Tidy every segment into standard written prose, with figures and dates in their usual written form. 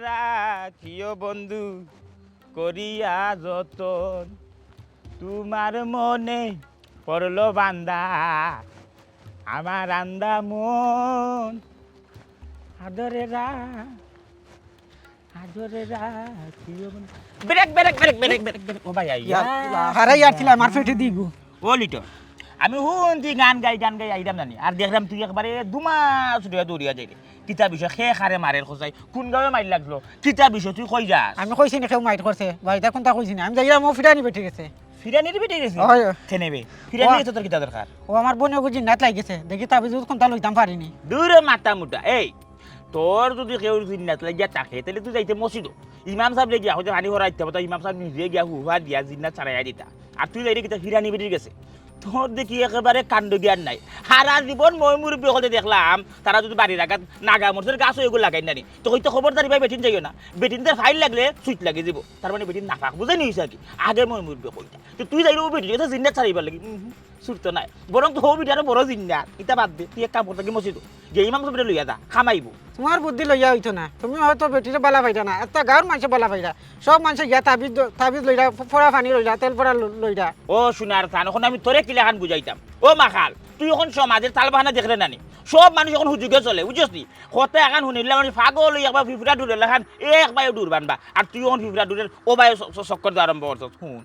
রাখিও বন্ধু করিয়া যতন তোমার মনে পড়লো বান্দা আমার আন্দা মন আদরে রাখিও বন্ধু break break break break break break ও ভাই আইয়া হারাই আছিলা আমার পেটে দিব ও লিটন আমি শুনছি গান গাই আইতাম জানি আর দেখলাম তুই একবারে দুমাস দৌড়িয়া যাই কিতা বিষয় খে খারে মারের খোঁজাই কোন গাঁৱে মারি লাগলো কিতা বিষয় তুই কই যাস আমি কইছি না কেউ মাইট করছে বাড়িতে কোনটা কইছি না আমি যাইলাম ও ফিরানি বেঠে গেছে ফিরানির বেটে গেছে হয় থেনেবে ফিরানি তো তোর কিতা দরকার ও আমার বোনে বুঝি নাত লাগেছে দেখি তাবিজ কোনটা লইতাম পারিনি দূরে মাথা মুটা এই তোর যদি কেউ জিন্নাত লাগিয়া থাকে তাহলে তুই যাইতে মসজিদ ইমাম সাহেব গিয়া হয়তো পানি ভরাইতে হবে ইমাম সাহেব নিজে গিয়া হুহা দিয়া জিন্নাত ছাড়াইয়া দিতা আর তুই যাই কিতা ফিরানি বেটে গেছে তোর দেখি একেবারে কাণ্ড জ্ঞান নাই সারা জীবন মই মুরব্বী হলে দেখলাম তারা যদি বাড়ির আঘাত নাগা মরছের গাছ এগুলো লাগাই নানি তো হয়তো খবরদারি ভাই বেটিন যাইও না বেটিনদের ফাইল লাগলে সুইচ লাগে যাব তার মানে বেটিন নাফাক বুঝে নিয়েছে আর কি আগে মই মুরব্বী কইতা তো তুই যাইলেও বেটি জিন্নাত ছাড়িবার লাগি সুরতো নাই বরং তো হবি আরো বড় জিন্নাত এটা বাদ দে তুই এক কাম করতে মসজিদ যে ইমাম সাহেব লইয়া যা খামাইব তোমার বুদ্ধি লইয়া হইতো না তুমি হয়তো বেটিরে বালা পাইতা না একটা গাঁর মানুষে বালা পাইতা সব মানুষে গিয়া তাবিজ লইরা ফোড়া পানি লইরা তেল ফোড়া লইরা ও শুনার খান এখন আমি তোরে কিলাখান বুঝাইতাম ও মাখাল তুই এখন সমাজের তাল বাহানা দেখলে নানি সব মানুষ এখন হুজুগে চলে বুঝছিস নি হতে এখন শুনিলে মানুষ পাগল একবার ফিফুরা দূরে লেখান একবার দূর বানবা আর তুই এখন ফিফুরা দূরের ও বাই চক্কর দিয়ে আরম্ভ করছ শুন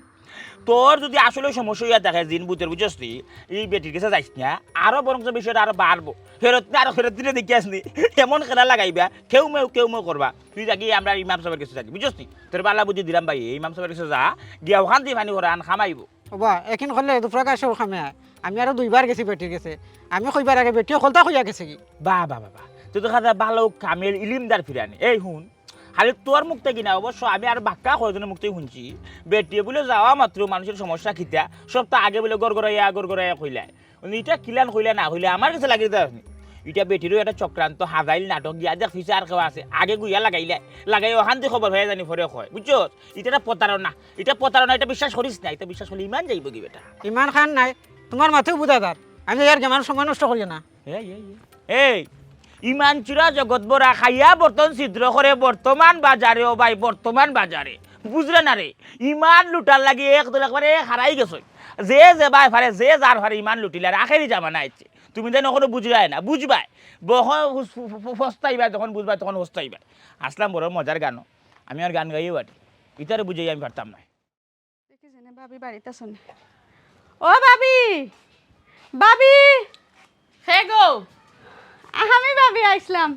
তোর যদি আসলে সমস্যা হইয়া দেখে জিন বুঝের বুঝছিস নি এই বেটির কাছে যাইস না আরো বরং বিষয়টা আরো বাড়বো ফেরত দিনে দেখি আসনি এমন খেলা লাগাইবা কেউ মেউ করবা তুই যাকি আমরা ইমাম সাহেবের কাছে যাবি বুঝছিস নি তোর বালা বুঝি দিলাম ভাই ইমাম সাহেবের কাছে যা গিয়া ওখান দিয়ে পানি ভরা আন খামাইব বাবা এখন করলে দুপ্রকার সব খামে আমি আরো দুইবার গেছি বেটির গেছে আমি কইবার আগে বেটিও খলতা কইয়া গেছে কি বাবা তুই তো খাতা ভালো কামের ইলিমদার ফিরানি এই শুন খালি তোর মুখ থেকে না অবশ্য আমি আর বাক্কা কয়জনের মুখ থেকে শুনছি বেটিয়ে বলে যাওয়া মাত্র মানুষের সমস্যা খিতা সব তো আগে বলে গড়গড়াইয়া কইলায় এটা কিলান কইলা না হইলে আমার কাছে লাগি এটা বেটিরও একটা চক্রান্ত হাজাইল নাটক দিয়া দেখ ফিসে আর কেউ আছে আগে গুইয়া লাগাই অশান্তি খবর হয়ে জানি ফরে হয় বুঝছো এটা প্রতারণা এটা বিশ্বাস করিস না এটা বিশ্বাস করলে ইমান যাইব কি বেটা ইমান খান নাই তোমার মাথায় বুঝাদার আমি আর কেমন সময় নষ্ট করি না এই ইমান চূড়া জগৎ বরা খাইয়া বর্তন ছিদ্র করে বর্তমান বাজারে ও ভাই বর্তমান বাজারে বুঝলে না রে ইমান লুটার লাগি একদল একবারে হারাই গেছে যে ভাই ফারে যে যার ফারে ইমান লুটিলে আর আখেরি জামানা আইছে তুমি যেন এখনো বুঝলাই না বুঝবাই ফস্তাইবা যখন বুঝবা তখন হস্তাইবা আসলাম বড় মজার গানও আমি আর গান গাইও বাটি ইতারে বুঝাই আমি পারতাম না দেখি জানে ভাবি বাড়িতে শুনে ও ভাবি হে গো আমি ভাবি আইসলাম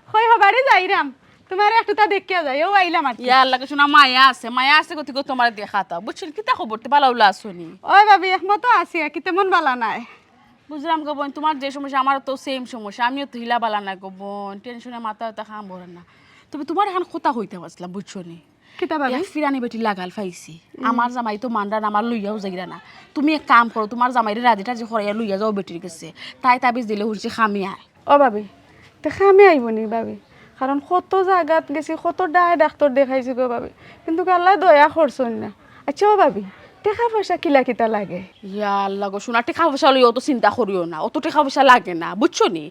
হই বাড়ি যাইরাম তোমার একটু তা দেখিয়া যাই ও আইলাম আর ইয়া আল্লাহ শোনা মায়া আছে গতি তোমার দেখাতা বুঝছেন কিতা খবরতে ভালো আসুনি ওই ভাবি একমতো আছি কি তেমন বালা নাই বুঝলাম গো বোন তোমার যে সমস্যা আমার তো সেম সমস্যা আমিও তো হিলা বালা না গো বোন টেনশনে মাথা খাম ভরে না তবে তোমার এখন কথা হইতে পারছিলাম বুঝছো নি কিতা ভাবি ফিরানি বেটি লাগাল পাইছি আমার জামাই তো মান্ডা আমার লইয়াও যাইরা না তুমি এক কাম করো তোমার জামাইরে রাজিটা যে হরাইয়া লইয়া যাও বেটির কাছে তাই তাবিজ দিলে হচ্ছে খামি আয় ও ভাবি তে খামে আইব নি ভাবি কারণ কত জায়গাত গেছি কত ডাক্তার দেখাইছি গো ভাবি কিন্তু আল্লাহ দয়া করছেন না আচ্ছা ও ভাবি টাকা পয়সা কিলা কিতা লাগে ইয়া আল্লাহ গো শোনা টাকা পয়সা লই অত চিন্তা করিও না অত টাকা পয়সা লাগে না বুঝছো নি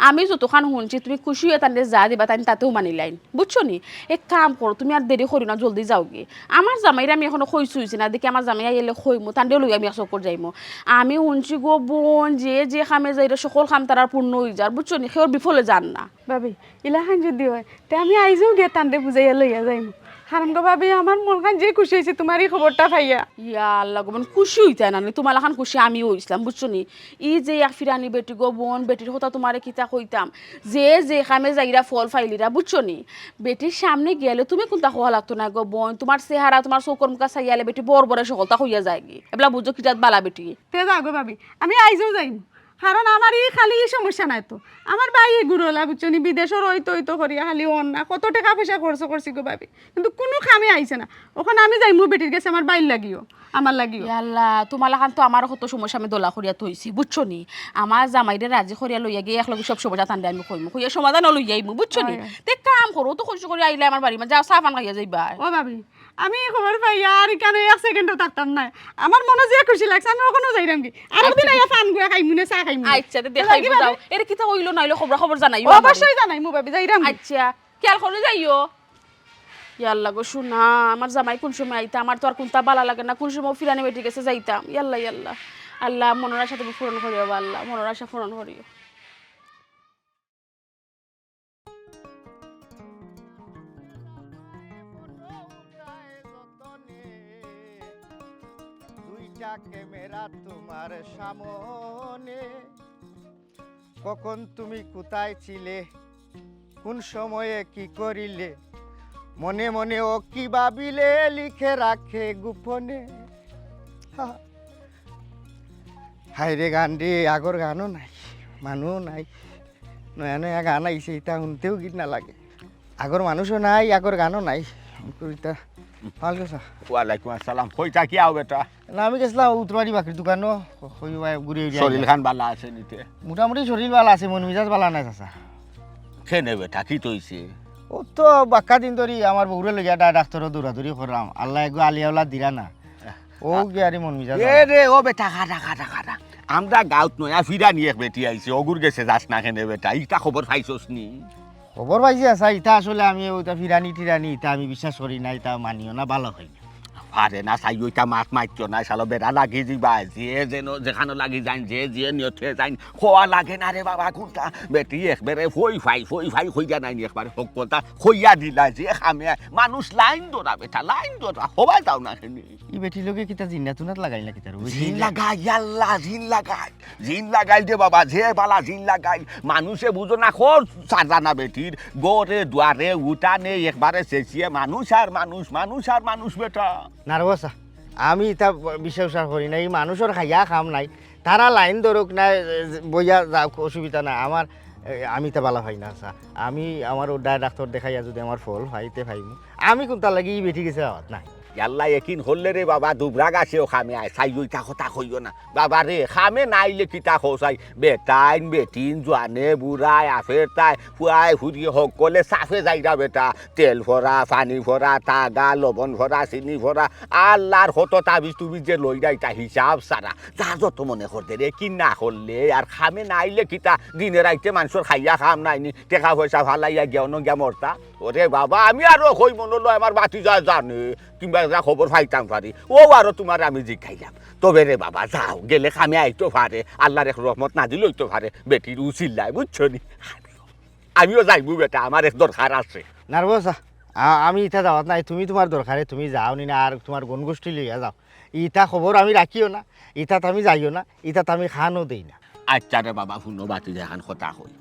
আমি যতক্ষণ শুনছি তুমি খুশি হয়ে তাদের যা দিবা তাই তাতেও মানি লাইন বুঝছো নি এক কাম করো তুমি আর দেরি করি না জলদি যাওগে আমার জামাইরা আমি এখনো খই চুইছি না দেখি আমার জামাই এলে খইমু তান্ডে লই আমি চক্কর যাইমু আমি শুনছি গো বোন যে খামে যাইরা সকল খাম তার পূর্ণ হয়ে যার বুঝছো নি সেওর বিফলে যান না ভাবি ইলাখান যদি হয় তে আমি আইজও গিয়ে তান্ডে বুঝাইয়া লইয়া যাইমু হারাম গো ভাবি আমার মন খান যে খুশি হয়েছে তোমার এই খবরটা পাইয়া ইয়া আল্লাহ গো বোন খুশি হইতে না তোমার লাখান খুশি আমিও হইছিলাম বুঝছো নি ই যে এক ফিরানি বেটি গো বোন বেটির কথা তোমারে কিতা কইতাম যে খামে যাইরা ফল ফাইলিরা বুঝছো নি বেটির সামনে গেলে তুমি কোনটা হওয়া লাগতো না গো বোন তোমার চেহারা তোমার চৌকর মুখা চাইয়ালে বেটি বড় সকলতা হইয়া যায় গে এবলা বুঝছো কিটাত বালা বেটি তে যাও গো ভাবি আমি আইজও যাইমু কারণ আমার এই খালি সমস্যা নাই তো আমার ভাই গুড়লা বুঝছনি বিদেশের হইতো করিয়া খালি অন্যা কত টাকা পয়সা খরচ করছি গো ভাবি কিন্তু কোনো খামে আইছে না ওখানে আমি যাইমু বেটির কাছে আমার বাইর লাগিও আমার লাগিও আল্লাহ তোমার লাখান তো আমার কত সমস্যা আমি দোলা করিয়া থইছি বুঝছো নি আমার জামাইরে রাজি করিয়া লইয়া গিয়ে একলগে সব সমস্যা টান্ডে আমি কইমু কইয়া সমাধান লইয়া আইমু বুঝছো নি তে কাম করো তো খুশি করে আইলে আমার বাড়ি মানে যাও চা পান খাইয়া যাইবা ও ভাবি আমি খবর পাই আর এখানে এক সেকেন্ডও থাকতাম না আমার মনে যে খুশি লাগছে আমি ওখানেও যাইরাম কি আর দিন আইয়া পান গুয়া খাইমু না চা খাইমু আচ্ছা তে দেখাইবো যাও এর কিতা হইলো নাইলো খবর জানাইও অবশ্যই জানাইমু ভাবি যাইরাম আচ্ছা খেয়াল করে যাইও ইয়াল্লা গো শোনা আমার জামাই কোন সময় আইতা আমার তো আর কোনটা বালা লাগে না কোন সময় ফিরানি বেটি গেছে যাইতাম ইয়াল্লা ইয়াল্লা আল্লাহ মনের আশা তুমি পূরণ করিও আল্লাহ মনের আশা পূরণ করিও দুইটা ক্যামেরা তোমার সামনে, কখন তুমি কোথায় ছিলে, কোন সময়ে কি করিলে, মনে মনে ও কি ভাবিলে লিখে রাখে গোপনে। হাইরে গান রে, আগর গানও নাই, মানুষও নাই, নয়া নয়া গান আইছে, এটা শুনতেও গীত না লাগে। আগর মানুষও নাই, আগর গানও নাই। ইতা ভাল গেছা? ওয়ালাইকুম আসসালাম। কইটা কি আও বেটা? না আমি গেছিলাম উত্তরবাড়ি বাকরির দোকানও, ঘুরে শরীর খান বালা আছে নিতে? মোটামুটি শরীর ভালো আছে, মন মিজাজ ভালো নাই চাচা। খেনে বেটা কি তৈছে? ও তো বাক্কা দিন ধরি আমার বউরে লইয়া ডাক্তারও দৌড়াদৌড়ি করলাম, আল্লাহ এগো আলিয়াওলা দিরা না, ও গিয়ারি মন মিজাজ। এ রে ও বেটা খাটা খাটা খাটা, আমরা গাঁত নয়া ফিরানি এক বেটি আইছে, অগুর গেছে যাস না খেনে বেটা, ইটা খবর পাইছস নি? খবর পাইছি আচ্ছা, ইটা আসলে আমি ওইটা ফিরানি টিরানি ইটা আমি বিশ্বাস করি না, ইটা মানিও না, ভালো হয় না। পারে না চাই ওইটা মাছ মারছ না, শালো বেড়া লাগি যাবা, যে যেন যেখানে লাগি যাই, যে নিয়তে যাই, খোয়া লাগে না রে বাবা কোনটা। বেটি একবারে ফই ফাই হইয়া নাই একবারে সকলটা হইয়া দিলা, যে খামে মানুষ লাইন ধরা বেটা, লাইন ধরা হবাই যাও না খেনি। ই বেটি লোকে কিতা জিন্না তুনাত লাগাই না কিতা জিন লাগাই আল্লাহ, জিন লাগাই দে বাবা, যে বালা জিন লাগাই। মানুষে বুঝো না খোর সাজা না বেটির, গোরে দুয়ারে উঠানে একবারে চেঁচিয়ে মানুষ আর মানুষ, মানুষ আর মানুষ বেটা। না রে বসা, আমি ইটা বিশ্বাস করি না, এই মানুষের খাইয়া খাম নাই, তারা লাইন ধরুক না, বইয়া যাও অসুবিধা না আমার, আমি তা বালা ভাই না। আচ্ছা আমি আমার ওডায় ডাক্তার দেখাইয়া যদি আমার ফল ভাইতে ভাইমু, আমি কোনটা লাগি বেটি গেছে না। আল্লাহ একিন হলে রে বাবা, দুবরা গাছেও খামে আয়, চাই ওইটা কথা কইও না বাবা রে, খামে নাইলে কিতা খোসাই, বেটাইন বেটিন জোয়ানে বুড়াই আফের তাই ফুয়াই ফুরিয়ে সকলে চাফে যাইরা বেটা, তেল ভরা পানি ভরা তাগা লবণ ভরা চিনি ভরা, আল্লাহর কত তাবিজ তুবিজ যে লই যাইতা হিসাব সারা, যা যত মনে করতে রে কি না করলে আর খামে নাইলে কিতা দিনে রাইতে মানুষের খাইয়া খাম নাইনি, টাকা পয়সা ভালাইয়া গেও ন গিয়া মরতা। ওরে বাবা আমি আরো কই মনে লয় আমার বাতি যা জানে কিংবা যা খবর পাইতাম পারি, ও আরো তোমার আমি জিজ্ঞাইলাম। তবে রে বাবা যাও, গেলে খামে আইতো পারে, আল্লাহর এক রহমত না দিলে হইতো পারে, বেটির উচিল্লাই বুঝছো নি। আমিও যাইবো বেটা, আমার এক দরকার আছে। নার্ভাস আমি ইটা যাওয়াত নাই, তুমি তোমার দরকারে তুমি যাও নি না, আর তোমার গণগোষ্ঠী লইয়া যাও, ইটা খবর আমি রাখিও না, ইটাত আমি যাইও না, ইটাত আমি খানও দেই না। আচ্ছা রে বাবা শুনো বাতি দেখান কথা হই,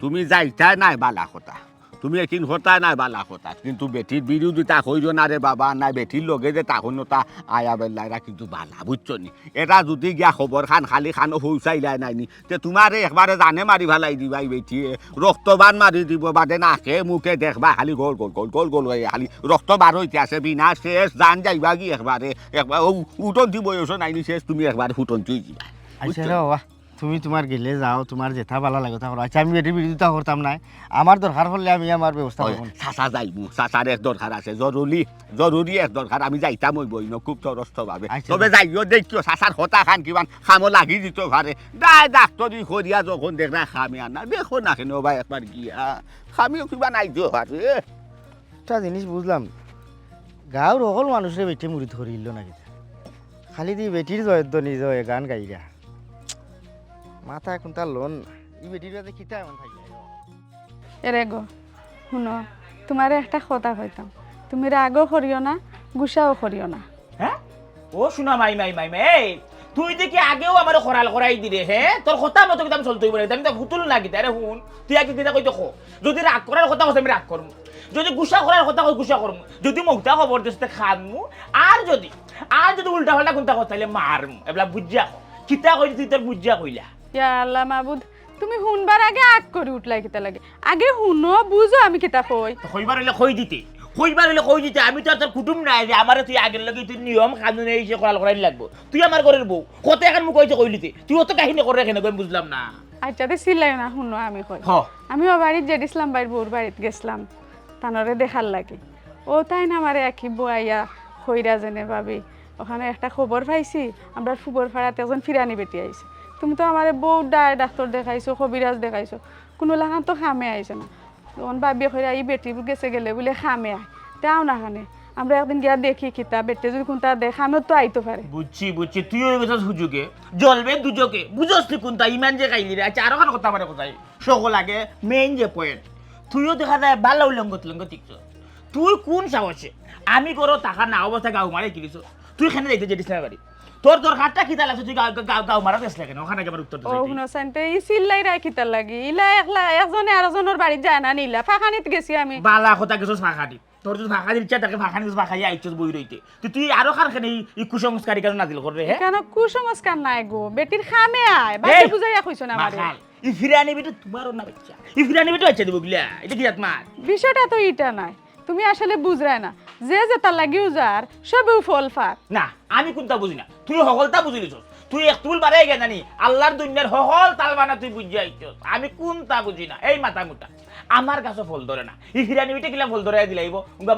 তুমি যাইতা নাই বালা কথা, তুমি একিন হতা নাই বালা কথা, কিন্তু বেটির বিরোধিতা কইরো না রে বাবা, নাই বেটির লগে যে তাহনতা আয়া বেলাইরা কিন্তু বালা বুঝছো নি। এটা যদি গিয়া খবর খান খালি খানো পৌঁছাইলাই নাই নি, তে তোমারে একবারে জানে মারি ভালাই দিবাই বেটিয়ে, রক্তবান মারি দিব, বাদে নাকে মুখে দেখবা খালি গোল গোল গোল গোল গোল হয়ে খালি রক্ত বার হইতে আছে, বিনা শেষ জান যাইবা কি একবারে, একবার উঠন দিব নাই শেষ, তুমি একবার ফুটন তুই দিবা। আচ্ছা রে বাবা তুমি তোমার গেলে যাও, তোমার যেটা ভালো লাগে তা করো। আচ্ছা আমি বেটির বিরোধিতা করতাম না, আমার দরকার হলে আমি আমার ব্যবস্থা করব। চাচা যাইবো, চাচার এক দরকার আছে, জরুরি এক দরকার, আমি যাইতাম ওই বই খুব তরস্ত ভাবে। তবে যাইও দেখিও চাচার হতা খান কিমান খামো লাগি দিত পারে, দাই ডাক্তরি করিয়া যখন দেখ না খামে আনা দেখো না কেন ভাই একবার গিয়া খামিও কিবা নাই দিও পারে। একটা জিনিস বুঝলাম, গাঁৱৰ সকল মানুষরে বেটি মুড়ি ধরিল না কিতা, খালি দি বেটির জয়ধ্বনি জয় গান গাইরা, মাথা এখন তার লোন, এই বেটির বাদে কিতা এমন থাকি। এরে গো শুনো, তোমার একটা কথা কইতাম, তুমি রাগও করিও না গুসাও করিও না। হ্যাঁ ও শোনা মাই এই তুই দেখি আগেও আমার খরাল করাই দিলে, হ্যাঁ তোর কথা মতো কিন্তু আমি চলতে হইব না, আমি তো ভুতুল লাগি তাই শুন, তুই আগে কিনা কই দেখো, যদি রাগ করার কথা কইছ আমি রাগ করবো, যদি গুসা করার কথা কই গুসা করবো, যদি মৌতা খবর দিস খামু, আর যদি উল্টা পাল্টা কোনটা কথা তাইলে মারমু, এবলা বুঝিয়া কিতা কই তুই তোর বুঝিয়া কইলা। ইয়া আল্লাহ মাবুদ, তুমি শুনবার আগে আগ করে উঠলাই কিতা লাগে, আগে শুনো বুঝো আমি কিতা কই। কইবার হইলে কই দিতে, আমি তো আর তোর কুটুম নাই যে আমার তুই আগের লগে তুই নিয়ম কানুন এই করাল করাই লাগবো, তুই আমার ঘরের বউ কত এখন মুখ কইতে কইলিতে, তুই অত কাহিনী করে কেন আমি বুঝলাম না। আচ্ছা তে সিলাই না শুনো আমি কই, আমি ও বাড়িতে জেডিসলাম বাইর বউর বাড়িতে গেছিলাম তানরে দেখার লাগে, ও তাই না আমারে একই বইয়া খইরা জেনে ভাবি, ওখানে একটা খবর পাইছি আমরা ফুবর ফাড়াতে একজন ফিরানি বেটি আইছে, তুমি তো আমার বউ ডাক্তার দেখাইছো কবিরাজ দেখাইছো, কোনো লাগান তো খামে আইছে না, তখন ভাবি কইরা এই বেটি গেছে গেলে বলে খামে আয়, তাও না খানে আমরা একদিন গিয়া দেখি কিতা বেটে যদি কোনটা দেখ আমিও তো আইতে পারে বুঝছি তুই হয়ে গেছিস হুজুকে জ্বলবে দুজকে বুঝস তুই কোনটা ইমান যে খাইলি রে আচ্ছা আরো খান কথা মানে কোথায় সকল আগে মেইন যে পয়েন্ট তুইও দেখা যায় ভালো উলঙ্গ টিকছ তুই কোন সাহসে আমি করো টাকা না অবস্থা গাও মারে কিনিস তুই খানে যাইতে যেটিস না বাড়ি তোর হাতটা কিতা লাগছে তুই গাও মারা গেছ লাগে না ওখানে যাবার উত্তর ও হুনসাইন তে ই সিল্লাই রাই কিতা লাগি ইলা একলা একজনে আরেকজনের বাড়ি যায় না নিলা ফাঁকানিত গেছি আমি বালা কথা গেছস ফাঁকানি তোর যদি ফাঁকা দিচ্ছে তাকে ফাঁকানি ফাঁকাই আইছস বই রইতে তুই আরো খানখানে এই কুসংস্কারী কেন নাজিল করবে হ্যাঁ কেন কুসংস্কার নাই গো বেটির খামে আয় বাকি বুঝাইয়া কইছ না আমারে ই ফিরানি বেটা তোমারও না বাচ্চা ই ফিরানি বেটা বাচ্চা দেব গিলা এটা কি আত্মা বিষয়টা তো ইটা নাই তুমি আসলে বুঝরাই না যে তার লাগি উজার সবেও ফল ফার না আমি কোনটা বুঝি না তুই সকলটা বুঝিলিস তুই এক তুল বাড়াই গে জানি আল্লাহর দুনিয়ার সকল তালবানা তুই বুঝিয়া আইছস আমি কোনটা বুঝি না এই মাথা মুটা আমার কাছে ফল ধরে না ই ফিরানি বেটা কিলা ফল ধরে দিলাইব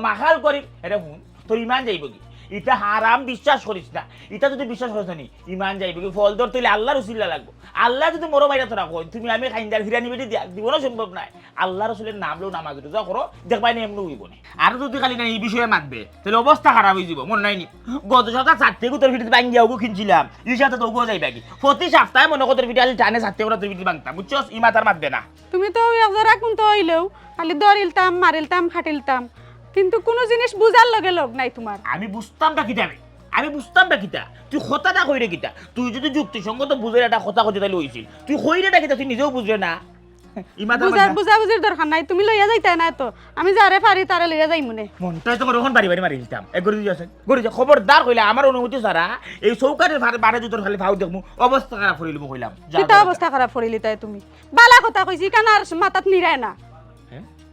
মাখাল করি এটা শুন তোর ইমান যাইব কি এটা হারাম বিশ্বাস করিস না এটা যদি বিশ্বাস করিস না ইমান যাইব কি ফল ধর তুই আল্লাহর উসিলা লাগবো আল্লাহ যদি মরো মাইরা তোরা কই তুমি আমি খাইন্দার ফিরানি বেটি দিব না সম্ভব নাই আল্লাহ রসুলের নাম লো নামাজ যা করো দেখবাই না এমনি হইব না আর যদি খালি না এই বিষয়ে মাতবে তাহলে অবস্থা খারাপ হয়ে যাব মন নাই নি গত সপ্তাহ 4 থেকে তোর ভিডিও ভাঙ্গিয়া ওগো কিনছিলাম এই সাথে তো ওগো যাইবা কি প্রতি সপ্তাহে মনে কর তোর ভিডিও আলি টানে 4 থেকে তোর ভিডিও ভাঙতাম বুঝছস ই মাথার মাতবে না তুমি তো একজরা কোন তো হইলেও খালি দরিলতাম মারিলতাম খাটিলতাম কিন্তু কোনো জিনিস বুঝার লগে লগ নাই তোমার আমি বুঝতাম না কিটা আমি বুঝতাম না কিটা তুই কথাটা কইরে কিটা তুই যদি যুক্তিসঙ্গত বুঝে একটা কথা কইতে তাইলে হইছিল তুই কইরে না কিটা তুই নিজেও বুঝবে না বুঝাবুঝির দরকার নাই তুমি লইয়া যাইতে না তো আমি যারে পারি তারে লইয়া যাই মনে মনটাই তো ওখান বাড়ি বাড়ি মারি দিতাম এক গড়ি দিয়েছে গড়ি যা খবরদার কইলা আমার অনুমতি ছাড়া এই চৌকারের বারে যদি খালি ভাও দেখমু অবস্থা খারাপ করিল মু কইলাম কিতা অবস্থা খারাপ করিলি তাই তুমি বালা কথা কইছি কেন আর মাথাত নিরায় না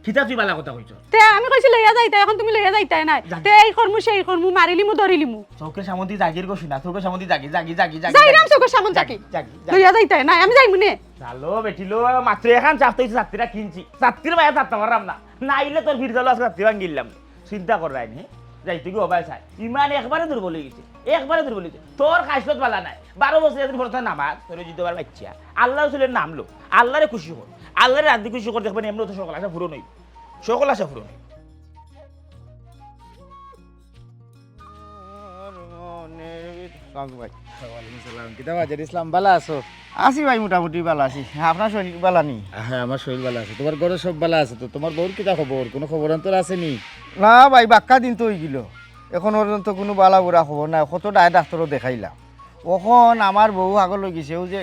কিতা তুই বালা কথা কইছ তে আমি কইছি লইয়া যাইতে এখন তুমি লইয়া যাইতে নাই তে এই করমু সেই করমু মারিলিমু ধরিলিমু চৌকের সামন্তি জাগির গো শুনা চৌকের সামন্তি জাগি যাইরাম চৌকের সামন জাগি লইয়া যাইতে নাই আমি যাইমু নে চালো বেটিলো মাত্র এখন চাপতে হইছে যাত্রীরা কিনছি যাত্রীর মায়া যাত্রা পারলাম না নাইলে তোর ভিড় চালো আজকে যাত্রী ভাঙিলাম চিন্তা কর রাইনি যাইতে কি হবাই চাই ইমান একবারে দুর্বল হয়ে গেছে তোর খাইসলত বালা নাই 12 বছর এদিন ভরতা নামাজ তোর জিতবার বাচ্চা আল্লাহ রসুলের নাম লো আল্লাহরে খুশি কর আল্লাহরে রাজি খুশি কর দেখবেন এমনি তো সকল আশা পুরো নই সকল আশা পুরো নই ইসলাম বালা আছো আছি ভাই মোটামুটি বালা আছি আপনার শরীর বালা নি হ্যাঁ আমার শরীর ভালো আছে তোমার ঘরে সব ভালো আছে তো তোমার বউর কিটা খবর কোনো খবর অন্তর আসেনি না ভাই বাক্কা দিন তো হয়ে গেল এখন পর্যন্ত কোনো বালা বুড়া খবর নাই কত ডাক্তারও দেখাইলাম ওখন আমার বউ আগল হয়ে গেছে ও যে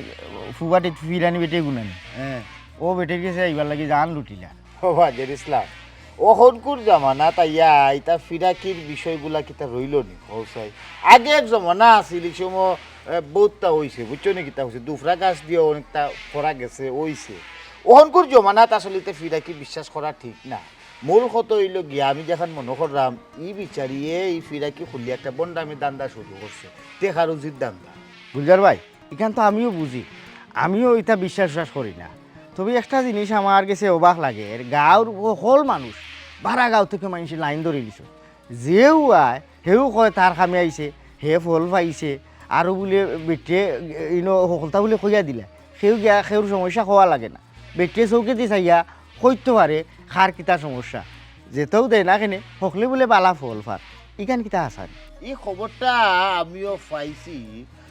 ফুবাটি ফিরানি বেটে গুনানি হ্যাঁ ও বেটের গেছে এইবার লাগি জান লুটিলা ও বাজের ইসলাম ওখনকুর জামানা তাইয়া ইতা ফিরাকির বিষয়গুলা কিতা রইল নি হসাই আগে এক জমানা আছিল এই সময় বহুতটা হইছে বুঝছো নি কিতা হইছে দুফরা গাছ দিয়ে অনেকটা করা গেছে হইছে ওখনকুর জমানাত আসলে ফিরাকি বিশ্বাস করা ঠিক না মূল কত হইল গিয়া আমি যখন মনে করলাম ই বিচারিয়ে এই ফিরাকি খুলি একটা বন্ডামি দান্দা শুরু করছে টেকার উচিত দান্দা গুলজার ভাই এখান তো আমিও বুঝি আমিও এটা বিশ্বাস করি না তবে একটা জিনিস আমার কাছে অবাক লাগে গাঁৱৰ সকল মানুষ ভাড়া গাঁও থেকে মানুষ লাইন ধরে দিছ যেও আয় সেও কয় তার খামে আইছে হে ফল পাইছে আৰু বোলে বেটিয়ে সকলতা বোলে কইয়া দিলে সেও গিয়া সেউর সমস্যা খোয়া লাগে না বেটিয়ে চৌকে দি চাইয়া সত্য পারে খার কিতা সমস্যা যেতেও দেয় না কেনে সকলে বোলে বালা ফল ফার ইখান কিতা আসার এই খবরটা আমিও পাইছি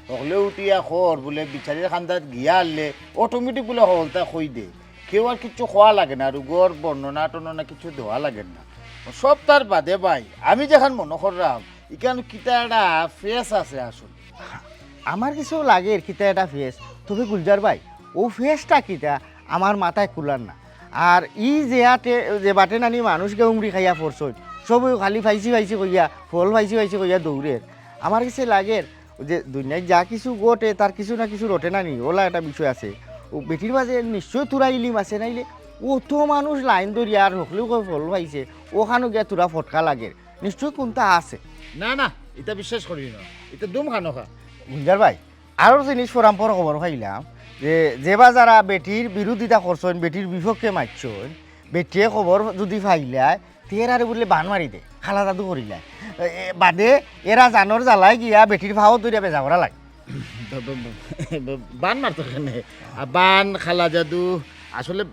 হলেও উঠিয়া খর বলে বিচারির খান্দাত গিয়া আনলে অটোমেটিক বলে হলতা কই দে কেউ আর কিছু খোয়া লাগে না রোগর বর্ণনা টর্ণনা কিছু দেওয়া লাগে না সব তার বাদে ভাই আমি যখন মনে করলাম এখানে কিতা একটা ফেস আছে আসলে আমার কিছু লাগে কিতা একটা ফেস তবে গুলজার ভাই ও ফেসটা কিতা আমার মাথায় কুলার না আর ই যে বাটে নানি মানুষকে উমরি খাইয়া পড়ছই সবই খালি ফাইছি কইয়া ফল ফাইছি কইয়া দৌড়ের আমার কাছে লাগে যে দুনিয়ায় যা কিছু ঘটে তার কিছু না কিছু রটে না নি ওলা একটা বিষয় আছে ও বেটির মাঝে নিশ্চয় তোরা ইলিম আছে নাইলে অত মানুষ লাইন ধরিয়া আর হকলেও ফল পাইছে ওখানে গিয়া তোরা ফটকা লাগে নিশ্চয় কোনটা আছে না না এটা বিশ্বাস করি না এটা দুম খানো খা গুলজার ভাই আরও জিনিস পরম্পর খবর পাইলাম যেবা যারা বেটির বিরোধিতা করছেন বেটির বিপক্ষে মারছেন বেটিয়ে খবর যদি পাইলায় তেরারে বললে বান মারি দে খালা দাদু করিলায় বাদে এরা জানর জ্বালায় গিয়া বেটির ভাও তৈরি বেজা করা লাগে বান মারতো কেনে বান খালা জাদু আসলে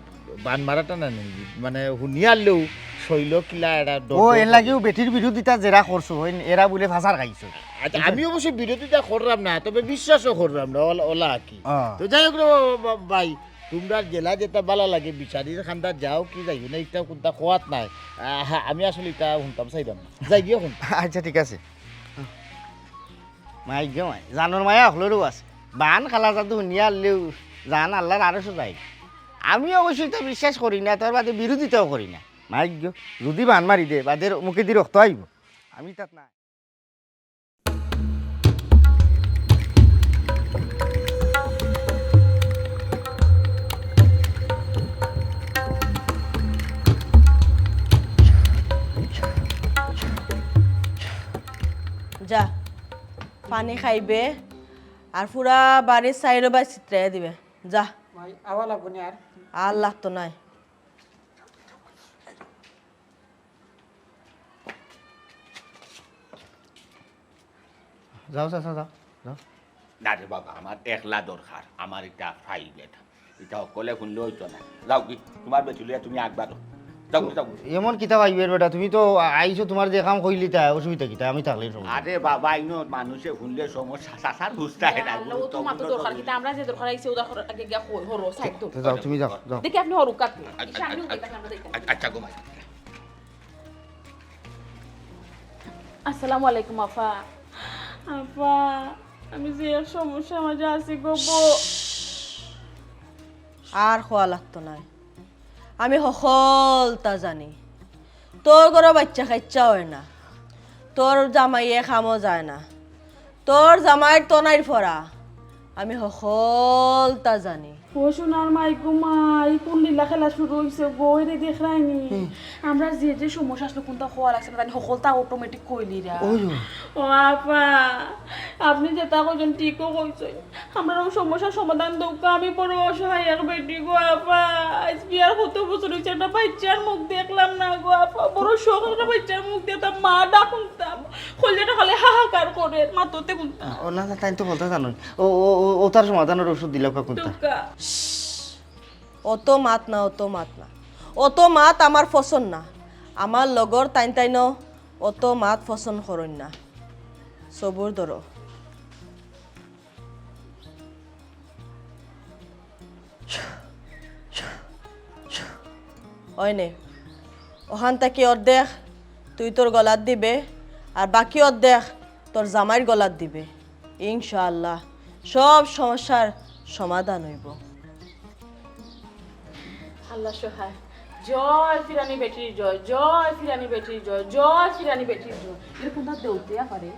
বান মারাটা না নেই মানে শুনি আনলেও শৈল কিলা এটা ও এর লাগেও বেটির বিরোধিতা জেরা করছো এরা বলে ভাষার খাইছো আচ্ছা আমি অবশ্যই বিরোধিতা করলাম না তবে বিশ্বাসও করলাম না ওলা কি তো যাই হোক রে ভাই তোমরা জেলা যেটা ভালো লাগে বিচারির খান্দা যাও কি যাইও না এটা কোনটা খোয়াত নাই আমি আসলে এটা শুনতাম চাইতাম না যাই গিয়ে শুনতাম আচ্ছা ঠিক আছে মাই গে মাই জানোর মায়া হলেরও আছে বান খালা যাতে শুনিয়া আনলেও জান আল্লাহর আরো যাই আমি অবশ্যই তো বিশ্বাস করি না তোর বাদে বিরোধিতাও করি না মাই গে যদি বান মারি দে বাদের মুখে দিয়ে রক্ত আইব আমি তাত না যা পানি খাইবে আর পুরা বাড়ির সাইডে বা চিত্রাই দিবে যা ভাই আওয়া লাগবো না আর আর লাগতো নাই যাও চাচা যাও যাও না রে বাবা আমার একলা দরকার আমার এটা প্রাইভেট এটা অকলে শুনলে হইতো না যাও কি তোমার বেচুলিয়া তুমি একবারও যাও যাও এমন কিতাব আইবের বেটা তুমি তো আইছো তোমার যে কাম কইলি তা অসুবিধা কিতা আমি থাকলে আরে বাবা ইনো মানুষে শুনলে সমস্যা সাসার বুঝতে হয় না আল্লাহ ও তো মাত্র দরকার কিন্তু আমরা যে দরকার আইছে ওদা আগে গিয়া হরো সাইড তো যাও তুমি যাও যাও দেখি আপনি হরু কাট সামনে দেখি আমরা দেখি আচ্ছা গো ভাই আসসালামু আলাইকুম আফা আপা আমি যে এক সমস্যা মাঝে আছি গো আর খোয়া লাগতো নাই আমি সকলটা জানি তোর ঘরে বাচ্চা কাচ্চা হয় না তোর জামাইয়ে খামো যায় না তোর জামাইয়ের তনাইর ফরা আমি সকলটা জানি ও সোনার মাই গো মাই কোন লীলা খেলা শুরু হয়েছে গো রে দেখরাইনি আমরা যে যে সমস্যা আসলে কোনটা হওয়া লাগছে না জানি সকলটা অটোমেটিক কইলিরা ও আপা আপনি যেটা কইছেন ঠিকও কইছেন আমরা সমস্যার সমাধান দৌকা আমি বড় অসহায় এক বেটি গো আপা আজ বিয়ার কত বছর হয়েছে একটা বাচ্চার মুখ দেখলাম না গো আপা বড় শখ একটা বাচ্চার মুখ দেখতাম মা ডাকুনতাম খোলজাটা খালি হাহাকার করে মাততে কুনতাম ও না না তাই তো বলতে জানো ও ও তার সমাধানের ওষুধ দিল কোনটা দৌকা অত মাত না অত মাত না অত মাত আমার পছন্দ না আমার লগর তাইন অত মাত পছন্দ করন না সবুর ধরো হয়নে ওখান থেকে অর্ধেক তুই তোর গলাত দিবে আর বাকি অর্ধেক তোর জামাইয়ের গলাত দিবে ইনশাআল্লাহ সব সমস্যার সমাধান হইব আল্লাহ সহায় জয় ফিরানি বেটির জয় জয় ফিরানি বেটির জয় জয় ফিরানি বেটির জয় এরকম তার দেউতে পারে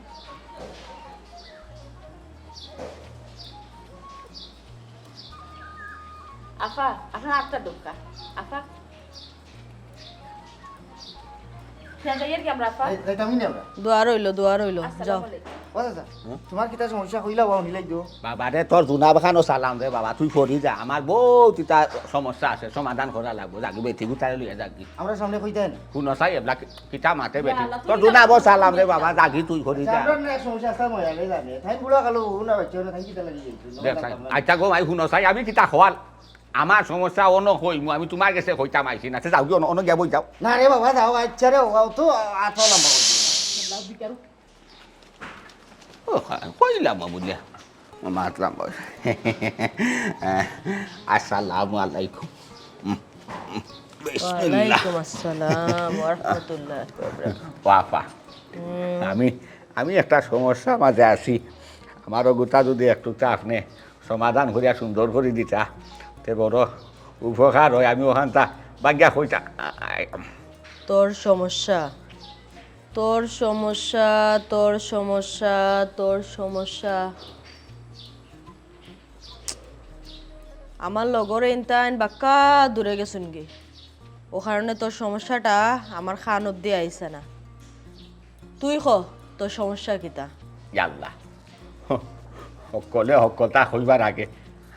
আফা আপনার আটটা দোকা আফা দোয়া রইল যাও তোমার কিতা সমস্যা কইলা বাও নিলাই দিও বাবা রে তোর জুনা বাখানো চালাম রে বাবা তুই ফরি যা আমার বহু তিতা সমস্যা আছে সমাধান করা লাগবো জাগি বেটি গুটাই লইয়া জাগি আমরা সামনে কইতেন শুন চাই এবলা কিতা মাতে বেটি তোর জুনা বো চালাম রে বাবা জাগি তুই ফরি যা আমরা না সমস্যা আছে ময়ালে জানে তাই বুড়া কালো না বাচ্চা না তাই কিতা লাগি দেখ চাই আচ্ছা গো ভাই শুন চাই আমি কিতা খোয়াল আমার সমস্যা অন্য হইমু আমি তোমার কাছে কইতাম আইছি না যাও কি অন্য গিয়া বই যাও না রে বাবা যাও আচ্ছা রে ও তো আতো লম্বা কইলাম বুঝলে মাতলাম আসসালামু আলাইকুম ওয়ালাইকুম আসসালাম ওয়া রাহমাতুল্লাহি ওয়া বারাকাতুহু বাবা আমি একটা সমস্যা মাঝে আছি আমারও গোটা যদি একটু আপনি সমাধান করিয়া সুন্দর করে দিতা তে বড় উপকার হয় আমি ওখানটা বাগ্যা কইতা তোর সমস্যা তোর সমস্যা তোর সমস্যা তোর সমস্যা আমার লগরে ইনতাইন বাক্কা দূরে গেছুন গে ও কারণে তোর সমস্যাটা আমার খান অব্দি আইছে না তুই খ তোর সমস্যা কিতা আল্লাহ সকলে হকতা হইবার আগে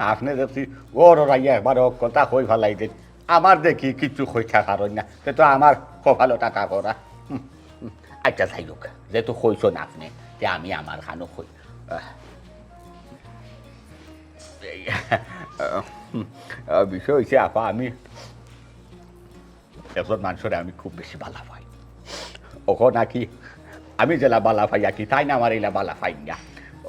আপনি দেখছি ওর রাইয়া একবার হকতা হই ভালাই দেন আমার দেখি কিছু হই থাকার না সে তো আমার কপালো টাকা করা আচ্ছা যাই হোক যেহেতু হইছো না আপনি যে আমি আমার খানো হই বিষয় হয়েছে আপা আমি একজন মানুষের আমি খুব বেশি বালা পাই ওখন নাকি আমি জেলা বালা পাই আঁকি তাই না আমার এলা বালা পাই না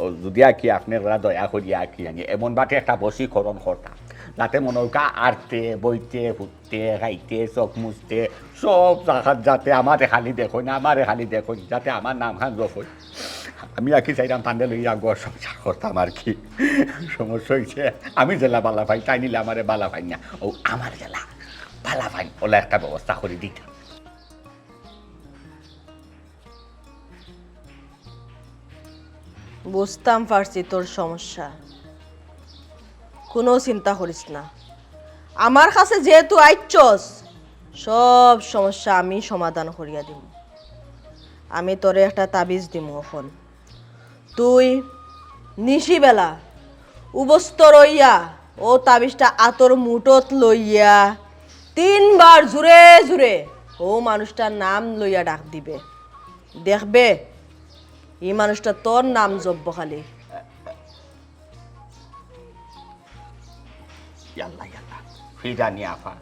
ও যদি আঁকি আপনারা দয়া করি আঁকি আনি এমন বাটে একটা বশীকরণ করতাম যাতে মনে হয় আঁটতে বইতে ফুটতে খাইতে চোখ মুছতে সব জায়গাত যাতে আমার খালি দেখো না আমার খালি দেখো যাতে আমার নাম খান জপ হয় আমি আঁকি চাইলাম তান্ডে লইয়া গড় সংসার করতাম আর কি সমস্যা হয়েছে আমি জেলা বালা পাই তাই নিলে আমার বালা পাই না ও আমার জেলা বালা পাই ওলা একটা ব্যবস্থা করে দিতাম বুঝতাম পারছি তোর সমস্যা কোনো চিন্তা করিস না আমার কাছে যেহেতু আইচস সব সমস্যা আমি সমাধান করিয়া দিব আমি তোরে একটা তাবিজ দিব এখন তুই নিশিবেলা উপস্থ রইয়া ও তাবিজটা আতর মুঠত লইয়া 3 বার জুড়ে জুড়ে ও মানুষটার নাম লইয়া ডাক দিবে দেখবে এই মানুষটা তোর নাম জপব খালি ইয়াল্লা ইয়াল্লা ফিরানি আফা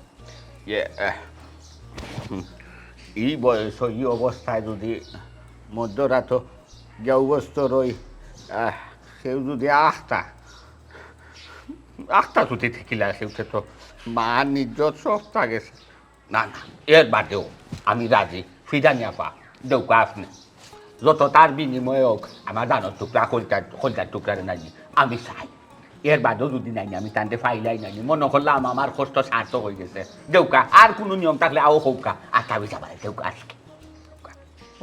এই বয়স এই অবস্থায় যদি মধ্যরাত গিয়া অবস্থ রই সেও যদি আখটা যদি থাকিলা সেউতে তো মা নিজত সবটা গেছে না না এর বাদেও আমি রাজি ফিরানি আফা দেউকা আপনি যত তার বিনিময়ে হোক আমার দানোর টুকরা খোলটার টুকরা নাই আমি চাই এর বাদেও যদি নাই আমি তান্তে ফাইলাই নাই মনে করলাম আমার কষ্ট সার্থক হয়ে গেছে দেউকা আর কোনো নিয়ম থাকলে আও হৌকা আর তাবি যাবার দেউকা আজকে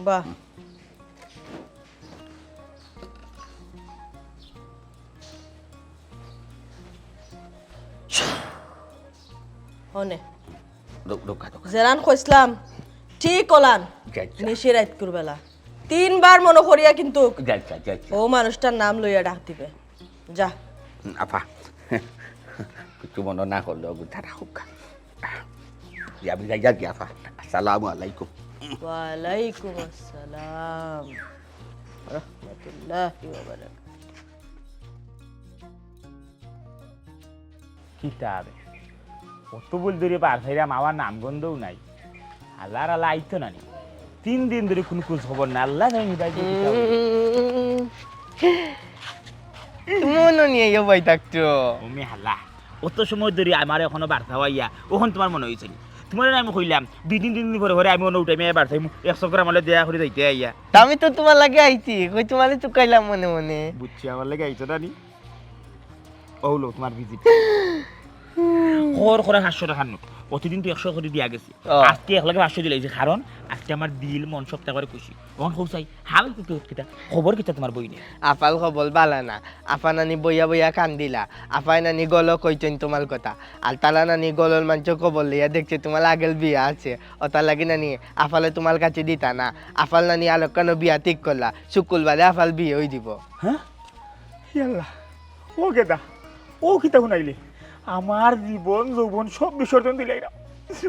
বাহ হনে জেরান কইসলাম ঠিক ওলান নিশি রাত করবেলা 3 বার মনে করিয়া কিন্তু ও মানুষটার নাম লইয়া ডাক দিবে যা আপা কিছু মনে না করলে তারা হোক আমি যাই যাক আপা আসসালামু আলাইকুম ওয়ালাইকুম আসসালাম রাহমাতুল্লাহি ওয়া বারাকাতুহু কিতাবে কত বল ধরে বার ভাইরাম আমার নাম গন্ধও নাই আল্লাহর আল্লাহ আইতো না 3 দিন ধরে কোনো খোঁজ খবর না আল্লাহ জানি ভাই মনে নিয়ে ভাই থাকতো তুমি হাল্লা অত সময় ধরে আমার এখনো বার্তা হইয়া ওখান তোমার মনে হয়েছে তোমার আমি কইলাম 2-3 দিন পরে পরে আমি অন্য টাইমে বার্তা 100 গ্রাম হলে দেয়া করে যাইতে আইয়া আমি তো তোমার লাগে আইছি কই তোমারে তো কইলাম মনে মনে বুঝছি আমার লাগে আইছো না নি ওলো তোমার ভিজিট করে 500 টাকা নোট প্রতিদিন তো 100 করে দিয়া গেছে আজকে একলাগে 500 দিলাইছে কারণ আজকে আমার দিল মন সব টাকা করে খুশি ওখান হোসাই হাল কিটা খবর কিটা তোমার বইনে আপাল খবর বালা না আপা নানি বইয়া বইয়া কান্দিলা আপাই নানি গল কইতেন তোমার কথা আর তালা নানি গলর মাঞ্চ খবর লইয়া দেখছে তোমার আগের বিয়া আছে ওটা লাগি নানি আফালে তোমার কাছে দিতা না আফাল নানি আলোকানো বিয়া ঠিক করলা শুক্রবারে আফাল বিয়ে হই দিব হ্যাঁ ইয়াল্লা ও গেদা ও কিটা শুনাইলে আমার জীবন যৌবন সব বিসর্জন দিলাই না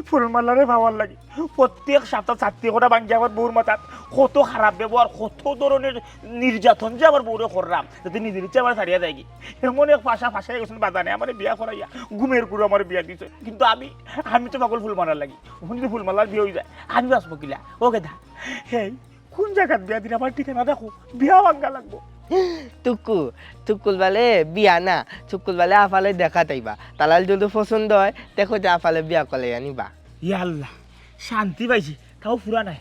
ফুলমালারে ভাবার লাগে প্রত্যেক সপ্তাহ 4টি করে ভাঙ্গি আমার বউর মাথাত কত খারাপ ব্যবহার কত ধরনের নির্যাতন যে আমার বউরে করলাম যাতে নিজের ইচ্ছে আমার ছাড়িয়া যায় কি এমন এক ফাঁসাই গেছেন বাজানে আমার বিয়া করাইয়া ঘুমের গুরু আমার বিয়া দিছে কিন্তু আমি তো পাগল ফুলমালার লাগি ওখানে যদি ফুলমালার বিয়ে হয়ে যায় আমি আসবো কিলা ও গেদা হেই কোন জায়গাত বিয়া দিন আমার ঠিকানা দেখো বিয়া ভাঙ্গা লাগবো টুকুল বালে বিয়া না টুকুল বালে আফালে দেখা তাইবা তালাল যদি পছন্দ হয় দেখো যে আফালে বিয়া করলে আনিবা ইয়াল্লা শান্তি পাইছি তাও ফুরা নাই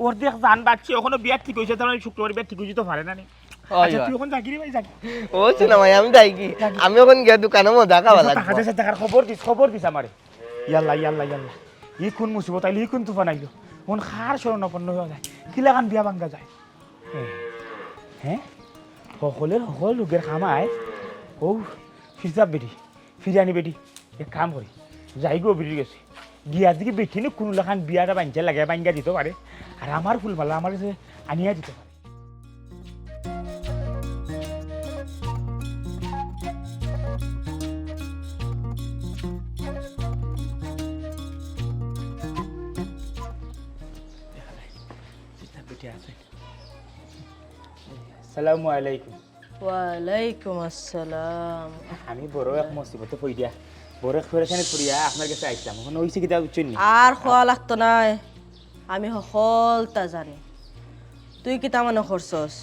ওর দেখ জান বাচ্চি ওখানে বিয়া ঠিক হয়েছে তাহলে শুক্রবার বিয়া ঠিক হয়েছে তো পারে না নি আচ্ছা তুই ওখানে জাগিরি ভাই জাগি ও শোনা ভাই আমি যাই কি আমি ওখানে গিয়ে দোকানে মজা খাওয়া লাগবে টাকা দেশে টাকার খবর দিস আমারে ইয়াল্লা ই কোন মুসিবত আইলি ই কোন তুফান আইলো ওন খার শরণাপন্ন হয়ে যায় কি লাগান বিয়া ভাঙ্গা যায় হ্যাঁ সকল লোকের খামায় ও ফিরজাব বেটি ফিরানি বেটি এক কাম করি যাই গো বেরিয়ে গেছে গিয়া দিকে বেটি নি কোনো লেখান বিয়াটা বাঞ্চা লাগে বাঙ্গা দিতে পারে আর আমার ফুলমালা আমার কাছে আনিয়া দিতে পারে আসসালামু আলাইকুম ওয়ালাইকুম আসসালাম আমি বড় এক মুসিবতে পড়ি দিয়া বড় ফেরেশানি করিয়া আপনার কাছে আইছিলাম এখন হইছে কিতা বুঝছেন নি আর খোয়া লাগতো নাই আমি সকলটা জানি তুই কিতা মনে করছস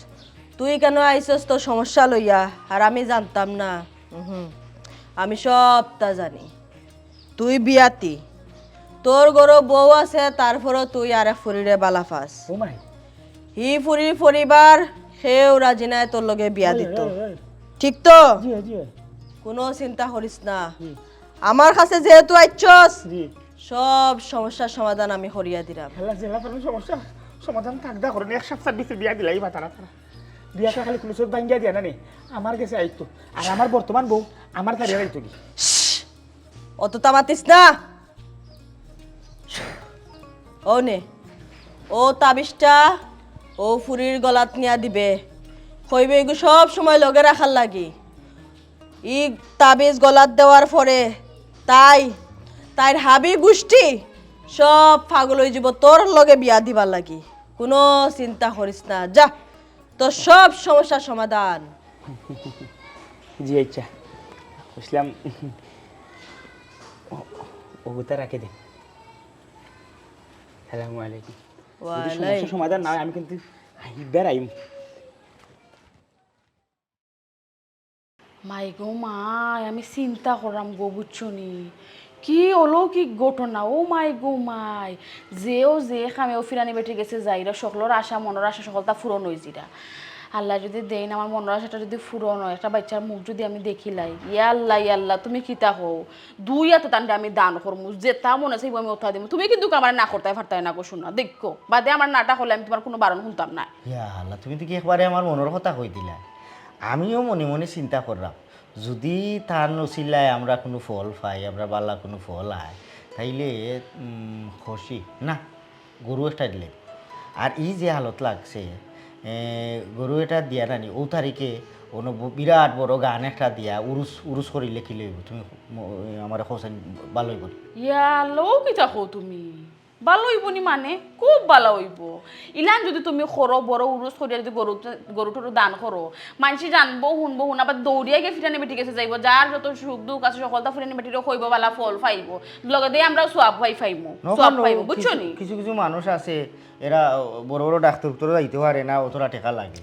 তুই কেন আইসস তোর সমস্যা লইয়া আর আমি জানতাম না আমি সবটা জানি তুই বিয়াতি তোর গরো বউ আছে তারপরও তুই আর এক ফুরিরে বালা ফাস ও মাই হি ফুরির পরিবার সেও রাজি নাই তোর লগে বিয়া দিত ঠিক তো জি জি কোনো চিন্তা করিস না আমার কাছে যেহেতু আইছস জি সব সমস্যার সমাধান আমি করিয়া দিলাম হেলা জেলা পারুন সমস্যা সমাধান থাকদা করেন এক সপ্তাহ ভিতরে বিয়া দিলাই বা তারা বিয়াটা খালি পুলিশের ভাঙ্গিয়া দিয়া না নে আমার কাছে আইতো আর আমার বর্তমান বউ আমার তারিয়া আইতো কি অত তামাতিস না ও নে ও তাবিজটা ও ফুরির গলাত নিয়া দিবে কইবে এগু সব সময় লগে রাখার লাগি ই তাবিজ গলাত দেওয়ার পরে তাইর হাবি গোষ্ঠী সব পাগল হয়ে যাব তোর লগে বিয়া দিবার লাগি কোনো চিন্তা করিস না যা তোর সব সমস্যার সমাধান জি আচ্ছা বুঝলাম ওগুতা রাখে দে সালামু আলাইকুম সমস্যার সমাধান না আমি কিন্তু বেড়াইম মাই গো মাই আমি চিন্তা করলাম গো বুঝছনি কি অলৌকিক ঘটনা ও মাই গো মাই যে খামেও ফিরানি বেটে গেছে যাইরা সকলের আশা মনের আশা সকলটা পূরণ হয়েছিরা আল্লাহ যদি দেন আমার মনের আশাটা যদি পূরণ হয় একটা বাচ্চার মুখ যদি আমি দেখিলাই ইয়াল্লাহ তুমি কিতা হও দুই এত টানতে আমি দান করমু যেটা মনে চাইব আমি ওঠা দিব তুমি কিন্তু আমার না করতে পারতাই না গো শোনা দেখো বাদে আমার নাটা হলে আমি তোমার কোনো বারণ শুনতাম না ইয়া আল্লাহ তুমি তো কি একবারে আমার মনের কথা কই দিলা আমিও মনে মনে চিন্তা করলাম যদি তার নসিলায় আমরা কোনো ফল পাই আমরা বাল্লা কোনো ফল আয় তাইলে খুশি না গরু একটা দিলে আর এই যে হালত লাগছে গরু এটা দিয়া নানি ও তারিখে কোনো বিরাট বড় গান একটা দিয়া উরুস করিলে কি লইব তুমি আমার হোসেন ভালোই করি ইয়ালো কিতা কও তুমি ভালো হইব নি মানে খুব ভালো হইব ইলান যদি তুমি খরো বড় উরুস করিয়া যদি গরুটোর দান করো মানুষ জানবো শুনবো শুন আবার দৌড়িয়া গিয়ে ফিরানি বেটি গেছে যাইব যার যত সুখ দুঃখ আছে সকলটা ফিরানি বেটিরও হইব বালা ফল পাইব লগে দিয়ে আমরা সোয়াব পাইমু সোয়াব পাইব বুঝছো নি কিছু কিছু মানুষ আছে এরা বড় বড় ডাক্তার যাইতে পারে না অতটা টাকা লাগে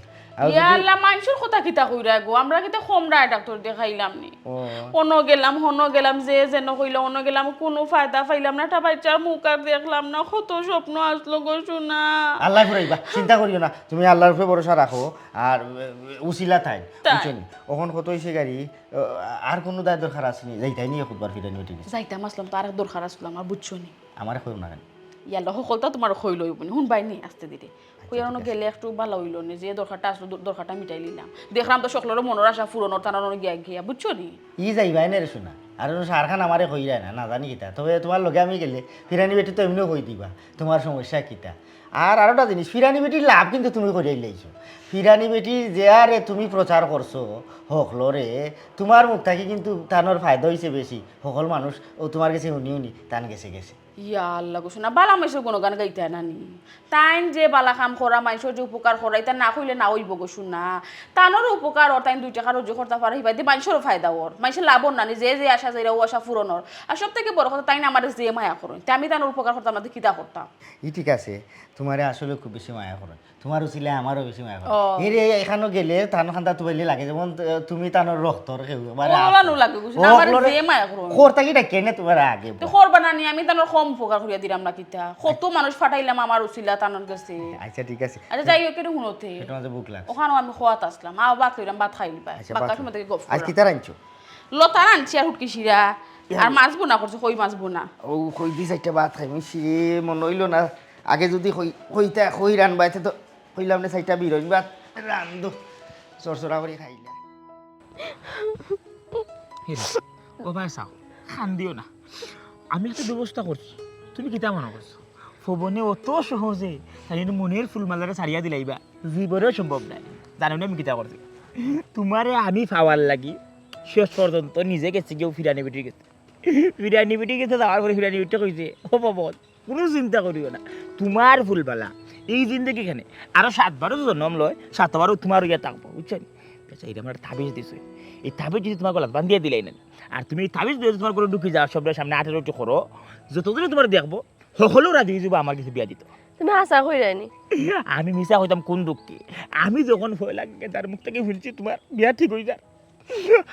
ইয়াল্লা মানুষের কথা কিতা কইরা গো আমরা কিতা খমরা ডাক্তার দেখাইলাম নি অন্য গেলাম যে যেন কইলা অন্য গেলাম কোনো ফায়দা পাইলাম না টা বাচ্চার মুখ আর দেখলাম না কত স্বপ্ন আসলো গো শোনা আল্লাহ ফুরাইবা চিন্তা করিও না তুমি আল্লাহর উপরে ভরসা রাখো আর উসিলা থাই বুঝছেন ওখন কত হইছে গাড়ি আর কোনো দায় দরকার আসেনি যাইতাই নিয়ে খুদবার ফিরানি বেটি যাইতাম আসলাম তো আর দরকার আসলো আমার বুঝছো নি আমারে কইও না ইয়াল্লা সকলটা তোমার কই লইব নি শুন বাইনি আসতে দিতে কইয়ানো গেলে একটু ভালো হইল নি যে দরকারটা আসলো দরকারটা মিটাই নিলাম দেখলাম তো সকলের মনের আশা পূরণ টানানো গিয়া বুঝছো নি ই যাইবাই না রে শোনা আর সারখান আমারে কই যায় না জানি কিতা তবে তোমার লগে আমি গেলে ফিরানি বেটি তো এমনিও কই দিবা তোমার সমস্যা কিতা আর আরেকটা জিনিস ফিরানি বেটির লাভ কিন্তু তুমি করিয়াই লাইছো ফিরানি বেটি যে আরে তুমি প্রচার করছো সকলরে তোমার মুখ থাকি কিন্তু তানোর ফায়দা হয়েছে বেশি সকল মানুষ ও তোমার কাছে উনি তান গেছে ইয়া আল্লাহ গো শোনা বালা মাইসের কোনো গান গাইতে নানি তাইন যে বালা কাম করা মাইসের যে উপকার করা এটা না কইলে না হইব গো শোনা তানোর উপকার ওর তাইন 2 টাকা রোজগার করতে পারে হিবাই দি মাইসেরও ফায়দা ওর মাইসের লাভ নানি যে আশা যাইরা ও আশা পূরণর আর সব থেকে বড় কথা তাইন আমার যে মায়া করুন তা আমি তানোর উপকার করতাম আমাদের কিতা করতাম ঠিক আছে তোমারে আসলে খুব বেশি মায়া করে তোমার উচিলে আমারও বেশি মায়া করে এর এখানে গেলে তানো খান্তা তুবাইলে লাগে যেমন তুমি তানোর রক্তর কেউ মানে ওলানো লাগে গো শোনা আমার যে মায়া করুন কোরতা কিটা কেনে তোমার আগে তো করবা নানি আমি তানোর কম উপকার করিয়া দিলাম না কিতা কত মানুষ ফাটাইলাম আমার উচিলা তানোর কাছে আচ্ছা ঠিক আছে আচ্ছা যাই হোক একটু শুনোতে এটা মাঝে বুক লাগছে ওখানে আমি খোয়াত আসলাম আও বাক কইলাম ভাত খাইলিবা বাক্কা সময় থেকে গফ আজ কি তার আনছো লতা আনছি আর হুটকি শিরা আর মাছ বোনা করছে কই মাছ বোনা ও কই দিস একটা ভাত খাই মিশি মনে হইল না আগে যদি কই রানবাইতে তো কইলাম না সাইটা বিরইন ভাত রান্ধো সরসরা করে খাইলা ও ভাই চাও খান দিও না আমি একটা ব্যবস্থা করছি তুমি কিতা মনে করছো ফবনে অত সহজে তাই মনের ফুলমালাটা ছাড়িয়া দিলাইবা জীবনেও সম্ভব নাই জানো না আমি কিতা করছি তোমারে আমি পাওয়ার লাগি শেষ পর্যন্ত নিজে গেছে কেউ ফিরানি বেটি গেছে যাওয়ার পরে ফিরানি বেটিটা কইছে ও বাবা কোনো চিন্তা করিও না তোমার ফুলবালা এই জিন্দগিখানে আরো 7 বারও জন্ম লয় 7 বারও তোমার ইয়ে থাকবো বুঝছেন আচ্ছা এটা আমার তাবিজ দিছে এই তাবিজ যদি তোমার গলাত বান্ধিয়ে দিলাই না আর তুমি এই তাবিজ দিয়ে তোমার করে ঢুকে যাও সবের সামনে 18টি করো যতদিন তোমার দেখবো সকলেও রাজি হয়ে যাবো আমার কিছু বিয়া দিত তুমি আশা কই যায়নি আমি মিশা হইতাম কোন দুঃখে আমি যখন ভয় লাগে তার মুখ থেকে শুনছি তোমার বিয়া ঠিক হয়ে যায়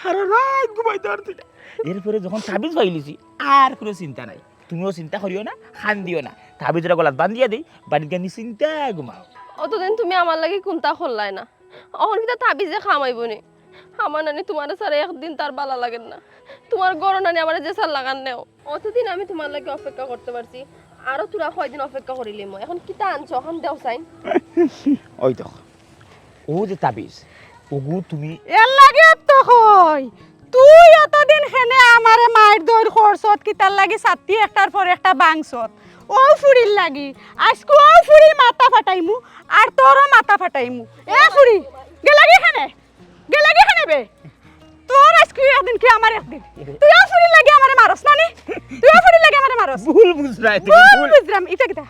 আর রাত ঘুমাইতে পারছি না এরপরে যখন তাবিজ পাইলিছি আর কোনো চিন্তা নাই তুমিও চিন্তা করিও না খান দিও না তাবিজটা গলাত বান্ধিয়া দিই বাড়িতে গিয়ে চিন্তা ঘুমাও অতদিন তুমি আমার লাগি কোনটা খোল্লাই না অহন কিতা তাবিজে খামাইব নি আমার নানি তোমার সারা একদিন তার বালা লাগেন না তোমার গড় নানি আমার যে সার লাগান নেও অতদিন আমি তোমার লাগি অপেক্ষা করতে পারছি আরো তোরা কয়দিন অপেক্ষা করিলি মই এখন কিতা আনছো এখন দেও সাইন ওই তো ও যে তাবিজ ওগু তুমি এর লাগে তো কই তুই অতদিন হেনে আমারে মায়ের দৌড় খরচত কিতার লাগি ছাতি একটার পর একটা বাংছত ও ফুরির লাগি আজকে ও ফুরির মাথা ফাটাইমু আর তোরও মাথা ফাটাইমু এ ফুরি গেলাগি এখানে বে তোর আজকে একদিন কি আমার একদিন তুই ও ফুরির লাগি আমারে মারস না নি তুই ও ফুরির লাগি আমারে মারস ভুল বুঝরাই তুমি ভুল বুঝরাম এটা কিতা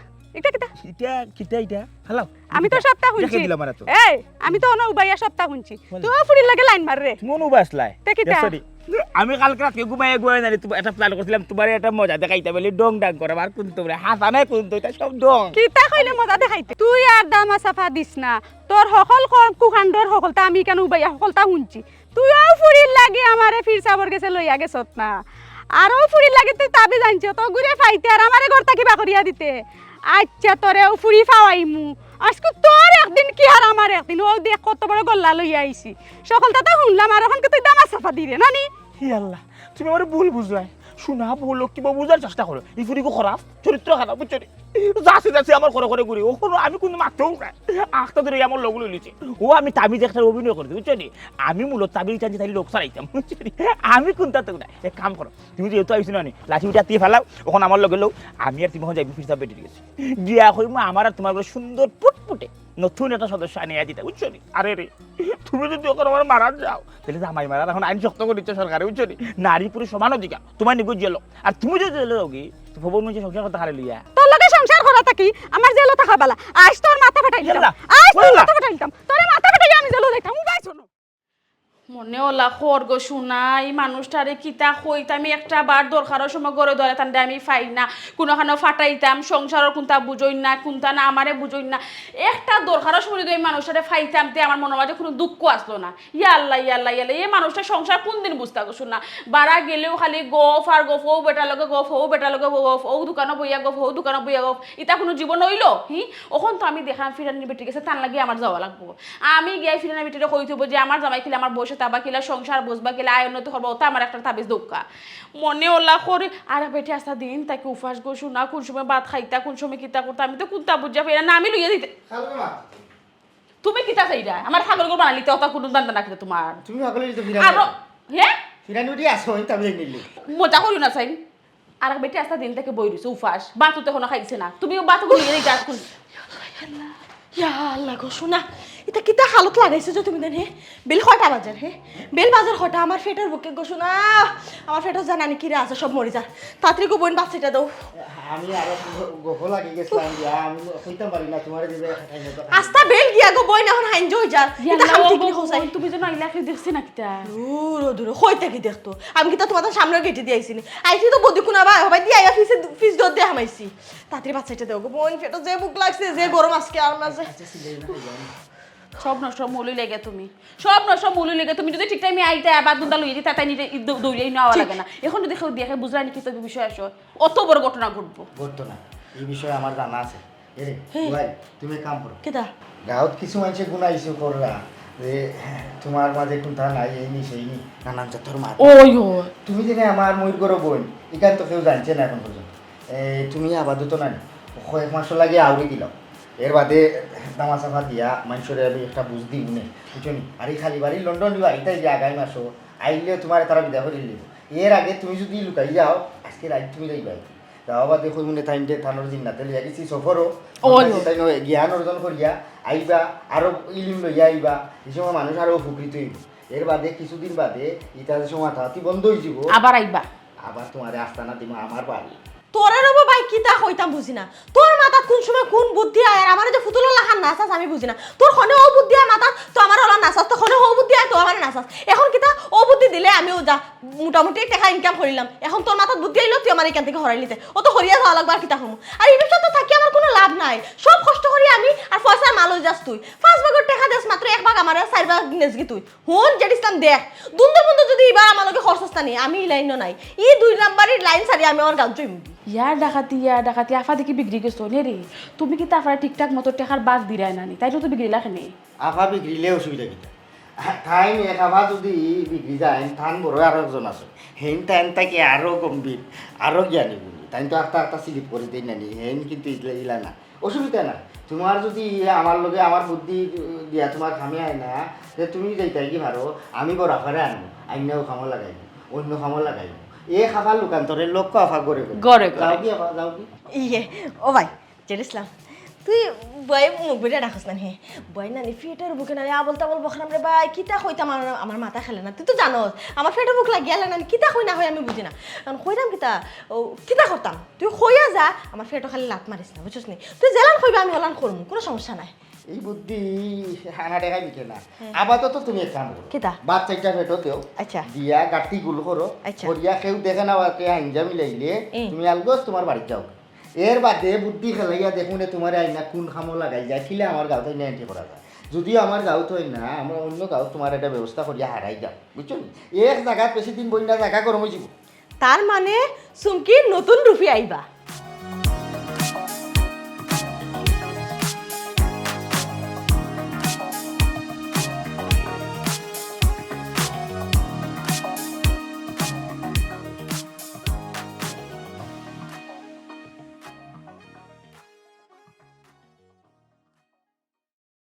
এটা হ্যালো আমি তো সপ্তাহ শুনছি দেখে দিলাম আর তো এই আমি তো অন উবাইয়া সপ্তাহ শুনছি তুই ও ফুরির লাগে লাইন মার রে মন উবাসলাই তে কিতা আমি কালকে রাতে ঘুমাই না তুমি একটা প্ল্যান করছিলাম তোমার একটা মজা দেখাইতে বলি ডং ডাং করে আর কোন তোমরা হাসা নাই কোন তো এটা সব ডং কিতা কইলে মজা দেখাইতে তুই আর দামা সাফা দিস না তোর সকল কুখান্ডর সকলটা আমি কেন উবাইয়া সকলটা শুনছি তুইও ফুরির লাগে আমারে ফির সাবর গেছে লইয়া গেছত না আরও ফুরির লাগে তুই তাবি জানছ তো ঘুরে ফাইতে আর আমারে ঘর থাকি বাকরিয়া দিতে আচ্ছা তোরেও ফুরি ফাওয়াইমু আজকে তোর একদিন কি আর আমার একদিন ও দেখ কত বড় গল্লা লইয়া আইছি সকলটা তো শুনলাম আর এখন তুই দামা সাফা দিরে নানি হি আল্লাহ তুমি আমার ভুল বুঝলাই শোনা বলো কিবা বুঝার চেষ্টা করো এই ফুরিকে খারাপ চরিত্র খারাপ বুঝছো যাচ্ছে আমার করে ঘুরি ওখানে আমি কোনো মারতেও নাই আখটা ধরে আমার লোক লইছি ও আমি তাবিজ একটা অভিনয় করতে বুঝছো নি আমি মূলত তাবিজ টানছি তাই লোক সারাইতাম বুঝছো আমি কোনটা তো না এক কাম করো তুমি যেহেতু আইসি না লাঠি উঠে দিয়ে ফেলাও ওখানে আমার লগে লোক আমি আর তুমি এখন যাইবি ফিরতা বেটে গেছি গিয়া হইম আমার আর তোমার সুন্দর ফুটফুটে নতুন একটা সদস্য আনিয়া দিতে বুঝছো নি আরে রে তুমি যদি ওখানে আমার মারা যাও তাহলে জামাই মারার এখন আইন শক্ত করে দিচ্ছে সরকারে বুঝছো নি নারী পুরুষ সমান অধিকার তোমার নিগুজ জেলো আর তুমি যদি জেলো কি তো ভবন নিচে সংসার করতে হারে লিয়া তোর লগে সংসার করা থাকি আমার জেলো থাকা বালা আজ তোর মাথা ফাটাইতাম আজ তোর মাথা ফাটাইতাম তোর মাথা ফাটাই আমি জেলো যাইতাম উবাই শোনো মনে ওলা খর্গ শোনা এই মানুষটারে কিতা কইতাম আমি একটা বার দরকারের সময় গড়ে ধরে তান্ডে আমি ফাই না কোনোখানে ফাটাইতাম সংসারের কোনটা বুঝই না কোনটা না আমারে বুঝই না একটা দরকারের সময় যদি এই মানুষটারে ফাইতাম তে আমার মনে মাঝে কোনো দুঃখ আসলো না ইয়াল্লা এই মানুষটা সংসার কোন দিন বুঝতে গো শোনা বাড়া গেলেও খালি গফ আর গফ ও বেটা লগে গফ ও বেটা লগে গফ ও দোকানে বইয়া গফ ও দোকানে বইয়া গফ এটা কোনো জীবন হইল ওখন তো আমি দেখাম ফিরানি বেটি গেছে তার লাগে আমার যাওয়া লাগবো আমি গিয়ে ফিরানি বেটিরে কই থব যে আমার জামাই খেলে আমার বসে তাবা কিলা সংসার বসবা কিলা আয় উন্নতি করবো ওটা আমার একটা তাবিজ দৌকা মনে ওলা করে আর বেটে আসা দিন তাকে উপাস গো শোনা কোন সময় ভাত খাইতা কোন সময় কিতা করতা আমি তো কুত্তা বুঝা ফেরা না আমি লইয়া দিতে তুমি কিতা চাইরা আমার ছাগল গো বানালি তো ওটা কোনো দান্দা না কিতা তোমার তুমি আগলে তো আর হ্যাঁ ফিরানি উঠি আসো তাবিজ নিলি মজা করিও না চাই আর বেটে আসা দিন তাকে বই রইছে উপাস বাতুতে কোনো খাইছে না তুমিও বাতুগুলো লইয়া দিতে আর কোন ইয়া আল্লাহ গো শোনা এটা কিতা হালত লাগাইছে যে তুমি দেন হে বেল কয়টা বাজার হে বেল বাজার কয়টা আমার ফেটের বুকে গো শোনা আমার ফেটও জানানি কি রে আছে সব মরি যা তাড়াতাড়ি গো বোন বাচ্চাটা দাও আমি আরো গফ লাগি গেছিলাম দিয়া আমি কইতাম পারি না তোমারে দিবে আস্তা বেল গিয়া গো বোন এখন হাইন জই যা এটা হাম ঠিক নি হোসাই তুমি যেন আইলাকে দেখছি না কিতা দূর কইতে কি দেখতো আমি কিতা তোমাদের সামনে গেটে দিয়ে আইছিনি আইছি তো বদি কোনা ভাই হবাই দিয়া আইয়া ফিস দর দে হামাইছি তাড়াতাড়ি বাচ্চাটা দাও গো বোন ফেটও যে বুক লাগছে যে গরম আজকে আর না যে সব নষ্ট মূল্য লেগে তুমি সব নষ্ট মূল্য লেগে তুমি যদি ঠিক টাইমে আইতে আবার দুন্দা লইয়ে দিতে তাই নিতে দৌড়িয়ে নেওয়া লাগে না এখন যদি কেউ দেখে বুঝলাই নি কি তো বিষয় আসো অত বড় ঘটনা ঘটবো ঘটতো না এই বিষয়ে আমার জানা আছে এরে ভাই তুমি কাম করো কেটা গাঁৱত কিছু মানুষে গুণাইছো কররা যে তোমার মাঝে কোনটা নাই এই নি সেই নি নানান জাতর মা ওই তুমি জেনে আমার ময়ূর করো বোন এখান তো কেউ জানছে না এখন পর্যন্ত তুমি আবাদত না কয়েক মাস লাগে আউরি দিলাম এর বাদে দামাচাফা দিয়া মানুষের আমি একটা বুঝ দিই মনে বুঝছো নি আর এই খালি বাড়ি লন্ডন দিবা এটাই যে আগামী মাসও আইলে তোমার তারা বিদা করে দিব এর আগে তুমি যদি লুকাই যাও আজকে রাত তুমি যাইবা তাও আবার দেখো মনে টাইমটে থানোর জিন্নাতে লইয়া গেছি সফরও তাই জ্ঞান অর্জন করিয়া আইবা আরো ইলিম লইয়া আইবা এই সময় মানুষ আরো উপকৃত হইব এর বাদে কিছুদিন বাদে ইটা সময় মাথাতি বন্ধ হয়ে যাব আবার আইবা আবার তোমার আস্তানা দিব আমার বাড়ি তোরে রব ভাই কিতা কইতাম বুঝি না তোর মাথা কোন সময় কোন বুদ্ধি আয় আর আমার যে ফুতুলো লাখান নাচাস আমি বুঝি না তোর খনে ও বুদ্ধি আয় মাথা তো আমার ওলা নাচাস তো খনে ও বুদ্ধি আয় তো আমার নাচাস এখন কিতা ও বুদ্ধি দিলে আমিও যা মোটামুটি টাকা ইনকাম করিলাম এখন তোর মাথাত বুদ্ধি আইলো তুই আমার এখান থেকে হরাই নিতে ও তো হরিয়া যাওয়া লাগবে আর কিতা হমু আর এই ব্যবসা তো থাকি আমার কোনো লাভ নাই সব কষ্ট করি আমি আর পয়সা মাল হয়ে যাস তুই 5 ভাগের টাকা দেস মাত্র 1 ভাগ আমার 4 ভাগ গিনেস কি তুই হুন যেটিসলাম দেখ দুন্দর বন্ধু যদি এবার আমার লগে খরচস্তা নি আমি লাইনও নাই এই 2 নাম্বারের লাইন সারি আমি আমার গাল জুইম ইয়ার ডাকাতি আফা দেখি বিগড়ি গেছো নে রে তুমি কি তারপরে ঠিকঠাক মতো টেকার বাঘ দিরাই নানি তাই তো বিগড়িলা কেনে আফা বিগড়িলে অসুবিধা কিটা ঠাই এক আফা যদি বিগড়ি যায় থান বড় আরো একজন আছে হেন টাইম তাকে আরো গম্ভীর আরো জ্ঞানী বলি তাই তো একটা স্লিপ করে দিই নানি হেন কিন্তু ইলা না অসুবিধা না তোমার যদি আমার লগে আমার বুদ্ধি দিয়া তোমার খামে আয় না যে তুমি যাইতাই কি ভারো আমি বড় আফারে আনবো আইনাও খামো লাগাইবো অন্য খামো লাগাইবো এ খাবার লোকান্তরের লক্ষ্য আফা করে যাও কি আফা যাও কি ইয়ে ও ভাই জেরিসলাম তুই বই মুখ বেড়ে রাখস না হে বই না ফিটের বুকে না আবল তাবল বখরাম রে ভাই কিতা কইতাম আমার মাথা খেলে না তুই তো জানোস আমার ফিটের বুক লাগিয়া না কিতা কই না হয় আমি বুঝি না কারণ কইরাম কিতা ও কিতা করতাম তুই কইয়া যা আমার ফিটও খালি লাত মারিস না বুঝছিস নি তুই জেলান কইবা আমি ওলান করমু কোনো সমস্যা নাই এই বুদ্ধি হানা টাকা বিকে না আপাতত তুমি এক কাম করো কিতা বাচ্চাটা ফেটো দেও আচ্ছা দিয়া গাটি গুল করো আচ্ছা। করিয়া কেউ দেখে না বাকে আইনজা মিলাইলে তুমি আলগোস তোমার বাড়ি যাও এর বাদে বুদ্ধি খেলাইয়া দেখুন তোমার আইনা কোন খামো লাগাই যায় খিলে আমার গাঁতে নিয়ে এন্ট্রি করা যায় যদিও আমার গাঁত হয় না আমরা অন্য গাঁত তোমার একটা ব্যবস্থা করিয়া হারাই যাও বুঝছো এক জায়গাত বেশি দিন বই না জায়গা গরম হয়ে যাব তার মানে সুমকি নতুন রূপে আইবা